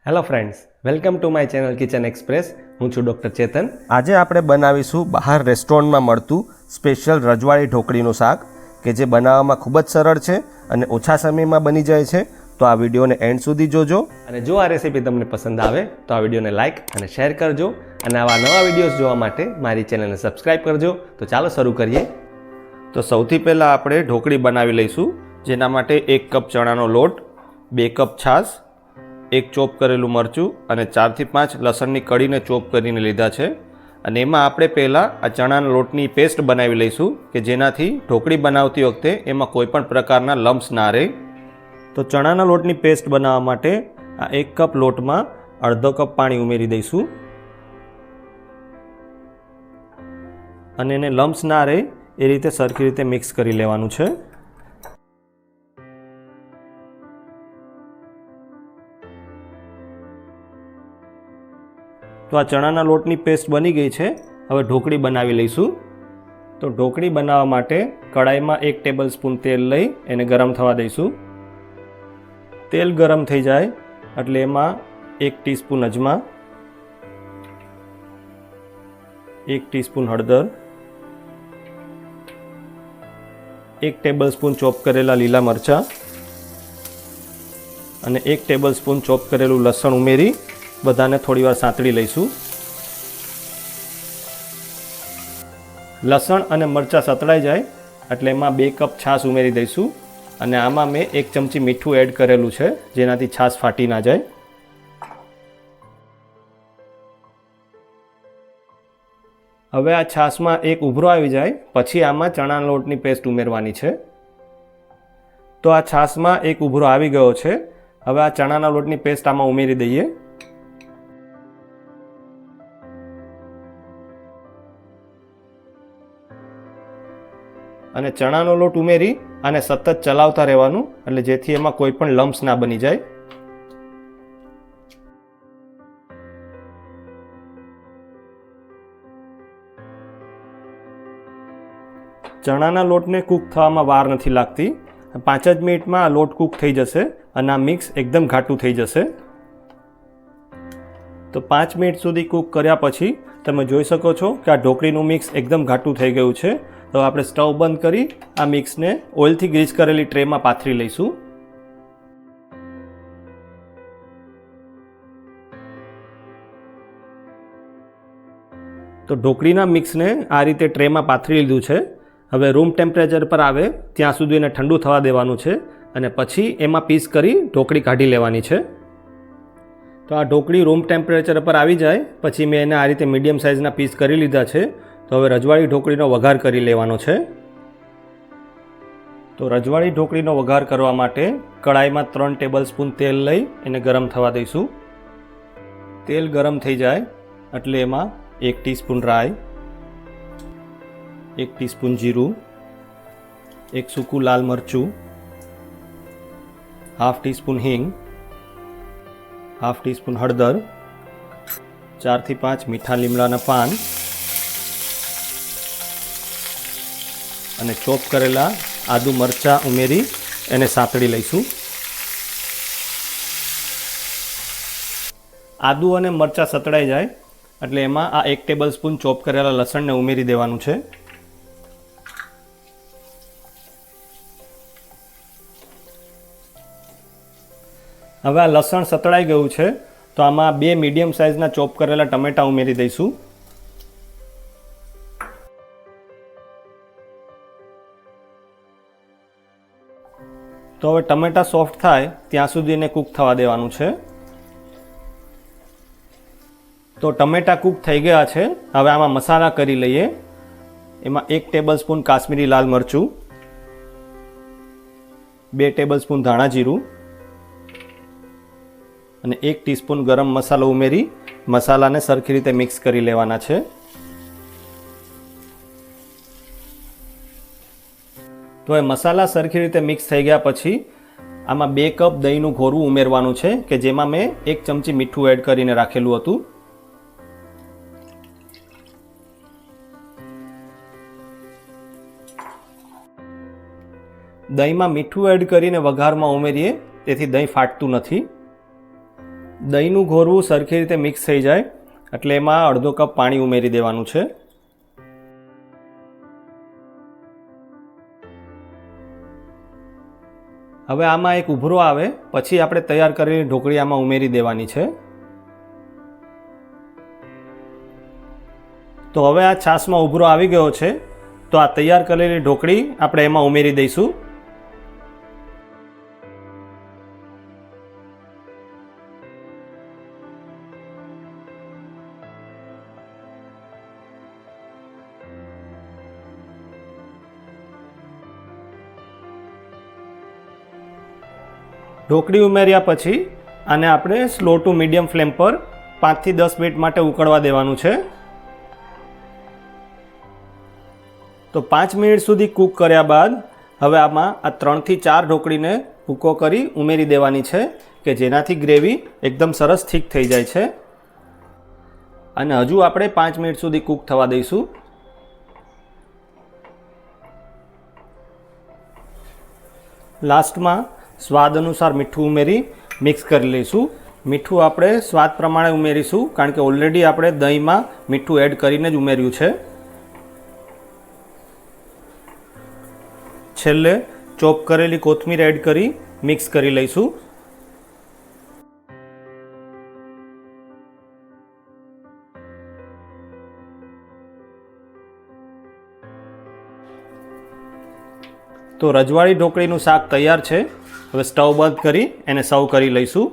Hello friends, welcome to my channel kitchen express. હું છું doctor ચેતન. આજે આપણે બનાવીશું બહાર રેસ્ટોરન્ટમાં મળતું સ્પેશિયલ રજવાડી ઢોકળીનું શાક કે જે બનાવવામાં ખૂબ જ સરળ છે અને ઓછા સમયમાં બની જાય છે. તો આ વિડીયોને એન્ડ સુધી જોજો. અને જો આ રેસીપી તમને પસંદ આવે તો આ વિડીયોને લાઇક અને શેર કરજો. અને આવા નવા વિડીયોઝ જોવા માટે મારી ચેનલને સબસ્ક્રાઈબ કરજો. તો ચાલો શરૂ કરીએ. તો સૌથી પહેલાં આપણે ઢોકળી બનાવી લઈશું. જેના માટે 1 કપ ચણાનો લોટ, 2 કપ છાશ, 1 ચોપ કરેલું મરચું અને 4 થી 5 લસણની કળીને ચોપ કરીને લીધા છે. અને એમાં આપણે પહેલાં આ ચણાના લોટની પેસ્ટ બનાવી લઈશું કે જેનાથી ઢોકળી બનાવતી વખતે એમાં કોઈ પણ પ્રકારના લમ્સ ના રહે. તો ચણાના લોટની પેસ્ટ બનાવવા માટે આ 1 કપ લોટમાં અડધો કપ પાણી ઉમેરી દઈશું અને એને લમ્સ ના રહે એ રીતે સરખી રીતે મિક્સ કરી લેવાનું છે. તો આ ચણાના લોટની પેસ્ટ બની ગઈ છે. હવે ઢોકળી બનાવી લઈશું. તો ઢોકળી બનાવવા માટે કડાઈમાં 1 ટેબલ સ્પૂન તેલ લઈ એને ગરમ થવા દઈશું. તેલ ગરમ થઈ જાય એટલે એમાં 1 ટીસ્પૂન અજમા, 1 ટીસ્પૂન હળદર, 1 ટેબલ સ્પૂન ચોપ કરેલા લીલા મરચાં અને 1 ટેબલ સ્પૂન ચોપ કરેલું લસણ ઉમેરી બધાને થોડીવાર સાંતળી લઈશું. લસણ અને મરચાં સતળાઈ જાય એટલે એમાં 2 કપ છાશ ઉમેરી દઈશું અને આમાં મેં 1 ચમચી મીઠું એડ કરેલું છે જેનાથી છાશ ફાટી ના જાય. હવે આ છાશમાં એક ઉભરો આવી જાય પછી આમાં ચણાના લોટની પેસ્ટ ઉમેરવાની છે. તો આ છાશમાં એક ઉભરો આવી ગયો છે. હવે આ ચણાના લોટની પેસ્ટ આમાં ઉમેરી દઈએ. અને ચણાનો લોટ ઉમેરી અને સતત ચલાવતા રહેવાનું એટલે જેથી એમાં કોઈ પણ લમ્સ ના બની જાય. ચણાના લોટને કૂક થવામાં વાર નથી લાગતી. 5 જ મિનિટમાં આ લોટ કૂક થઈ જશે અને આ મિક્સ એકદમ ઘાટું થઈ જશે. તો 5 મિનિટ સુધી કૂક કર્યા પછી તમે જોઈ શકો છો કે આ ઢોકળીનું મિક્સ એકદમ ઘાટું થઈ ગયું છે. તો આપણે સ્ટવ બંધ કરી આ મિક્સને ઓઇલથી ગ્રીસ કરેલી ટ્રેમાં પાથરી લઈશું. તો ઢોકળીના મિક્સને આ રીતે ટ્રેમાં પાથરી લીધું છે. હવે રૂમ ટેમ્પરેચર પર આવે ત્યાં સુધી એને ઠંડુ થવા દેવાનું છે અને પછી એમાં પીસ કરી ઢોકળી કાઢી લેવાની છે. તો આ ઢોકળી રૂમ ટેમ્પરેચર પર આવી જાય પછી મેં એને આ રીતે મીડિયમ સાઇઝના પીસ કરી લીધા છે. તો હવે રજવાડી ઢોકળીનો વઘાર કરી લેવાનો છે. તો રજવાડી ઢોકળીનો વઘાર કરવા માટે કડાઈમાં 3 ટેબલ સ્પૂન તેલ લઈ એને ગરમ થવા દઈશું. તેલ ગરમ થઈ જાય એટલે એમાં 1 ટીસ્પૂન રાઈ, 1 ટીસ્પૂન જીરું, 1 સૂકું લાલ મરચું, ½ ટીસ્પૂન હિંગ, ½ ટીસ્પૂન હળદર, 4 થી 5 મીઠા લીમડાના પાન અને ચોપ કરેલા આદુ મરચાં ઉમેરી એને સાંતળી લઈશું. આદુ અને મરચાં સતળાઈ જાય એટલે એમાં આ 1 ટેબલ સ્પૂન ચોપ કરેલા લસણને ઉમેરી દેવાનું છે. હવે આ લસણ સતળાઈ ગયું છે તો આમાં 2 મીડિયમ સાઇઝના ચોપ કરેલા ટમેટાં ઉમેરી દઈશું. તો હવે ટમેટાં સોફ્ટ થાય ત્યાં સુધી એને કૂક થવા દેવાનું છે. તો ટમેટાં કૂક થઈ ગયા છે. હવે આમાં મસાલા કરી લઈએ. એમાં 1 ટેબલ સ્પૂન કાશ્મીરી લાલ મરચું, 2 ટેબલ સ્પૂન ધાણા જીરું અને 1 ટીસ્પૂન ગરમ મસાલો ઉમેરી મસાલાને સરખી રીતે મિક્સ કરી લેવાના છે. તો એ મસાલા સરખી રીતે મિક્સ થઈ ગયા પછી આમાં 2 કપ દહીંનું ઘોરું ઉમેરવાનું છે કે જેમાં મેં 1 ચમચી મીઠું એડ કરીને રાખેલું હતું. દહીંમાં મીઠું એડ કરીને વઘારમાં ઉમેરીએ તેથી દહીં ફાટતું નથી. દહીંનું ઘોરવું સરખી રીતે મિક્સ થઈ જાય એટલે એમાં અડધો કપ પાણી ઉમેરી દેવાનું છે. હવે આમાં એક ઉભરો આવે પછી આપણે તૈયાર કરેલી ઢોકળી આમાં ઉમેરી દેવાની છે. તો હવે આ છાશમાં ઉભરો આવી ગયો છે તો આ તૈયાર કરેલી ઢોકળી આપણે એમાં ઉમેરી દઈશું. ઢોકળી ઉમેર્યા પછી આને આપણે સ્લો ટુ મીડિયમ ફ્લેમ પર 5 થી 10 મિનિટ માટે ઉકળવા દેવાનું છે. તો 5 મિનિટ સુધી કૂક કર્યા બાદ હવે આમાં આ 3 થી 4 ઢોકળીને ભૂકો કરી ઉમેરી દેવાની છે કે જેનાથી ગ્રેવી એકદમ સરસ થીક થઈ જાય છે. અને હજુ આપણે 5 મિનિટ સુધી કૂક થવા દઈશું. લાસ્ટમાં સ્વાદ અનુસાર મીઠું ઉમેરી મિક્સ કરી લઈશું. મીઠું આપણે સ્વાદ પ્રમાણે ઉમેરીશું કારણ કે ઓલરેડી આપણે દહીંમાં મીઠું એડ કરીને જ ઉમેર્યું છે. છેલ્લે ચોપ કરેલી કોથમીર એડ કરી મિક્સ કરી લઈશું. તો રજવાડી ઢોકળીનું શાક તૈયાર છે. હવે સ્ટવ બંધ કરી એને સર્વ કરી લઈશું.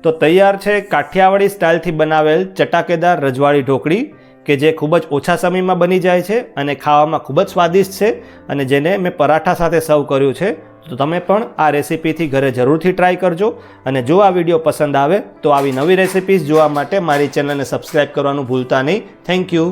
તો તૈયાર છે કાઠિયાવાડી સ્ટાઇલથી બનાવેલ ચટાકેદાર રજવાડી ઢોકળી કે જે ખૂબ જ ઓછા સમયમાં બની જાય છે અને ખાવામાં ખૂબ જ સ્વાદિષ્ટ છે અને જેને મેં પરાઠા સાથે સર્વ કર્યું છે. તો તમે પણ આ રેસીપીથી ઘરે જરૂરથી ટ્રાય કરજો અને જો આ વિડીયો પસંદ આવે તો આવી નવી રેસીપીઝ જોવા માટે મારી ચેનલને સબસ્ક્રાઈબ કરવાનું ભૂલતા નહીં. Thank you.